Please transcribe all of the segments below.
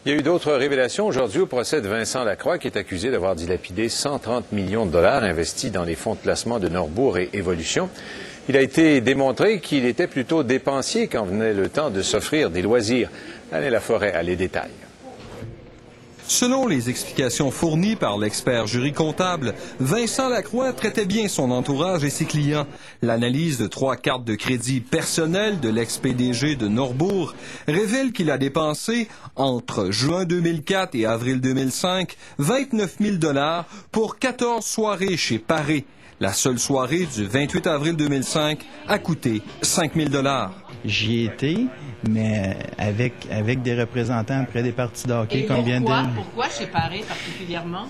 Il y a eu d'autres révélations aujourd'hui au procès de Vincent Lacroix, qui est accusé d'avoir dilapidé 130 millions de dollars investis dans les fonds de placement de Norbourg et Évolution. Il a été démontré qu'il était plutôt dépensier quand venait le temps de s'offrir des loisirs. Alain Laforêt a les détails. Selon les explications fournies par l'expert jury comptable, Vincent Lacroix traitait bien son entourage et ses clients. L'analyse de 3 cartes de crédit personnelles de l'ex-PDG de Norbourg révèle qu'il a dépensé, entre juin 2004 et avril 2005, 29 000 $ pour 14 soirées chez Paré. La seule soirée du 28 avril 2005 a coûté 5 000 $. J'y ai été, mais avec des représentants après des parties de hockey. Et pourquoi chez Paré particulièrement?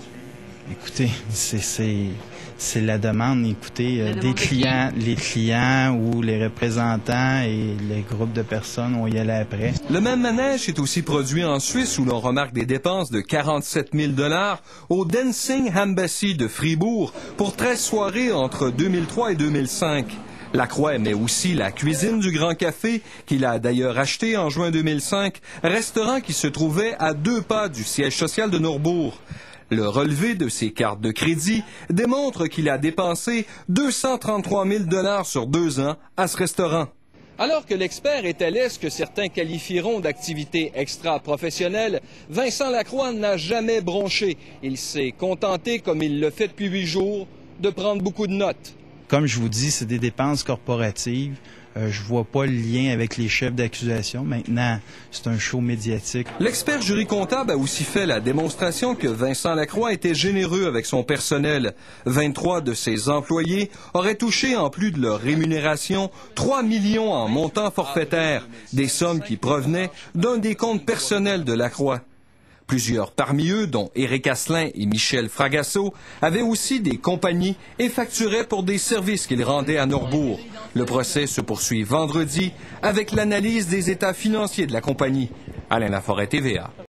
Écoutez, c'est la demande. Écoutez, des clients, les clients ou les représentants et les groupes de personnes, on y allait après. Le même manège est aussi produit en Suisse, où l'on remarque des dépenses de 47 000 $ au Dancing Embassy de Fribourg pour 13 soirées entre 2003 et 2005. Lacroix aimait aussi la cuisine du Grand Café, qu'il a d'ailleurs acheté en juin 2005, restaurant qui se trouvait à 2 pas du siège social de Norbourg. Le relevé de ses cartes de crédit démontre qu'il a dépensé 233 000 $ sur 2 ans à ce restaurant. Alors que l'expert étalait ce que certains qualifieront d'activité extra-professionnelle, Vincent Lacroix n'a jamais bronché. Il s'est contenté, comme il le fait depuis 8 jours, de prendre beaucoup de notes. Comme je vous dis, c'est des dépenses corporatives. Je vois pas le lien avec les chefs d'accusation. Maintenant, c'est un show médiatique. L'expert jury comptable a aussi fait la démonstration que Vincent Lacroix était généreux avec son personnel. 23 de ses employés auraient touché, en plus de leur rémunération, 3 millions en montant forfaitaire, des sommes qui provenaient d'un des comptes personnels de Lacroix. Plusieurs parmi eux, dont Éric Asselin et Michel Fragasso, avaient aussi des compagnies et facturaient pour des services qu'ils rendaient à Norbourg. Le procès se poursuit vendredi avec l'analyse des états financiers de la compagnie. Alain Laforêt, TVA.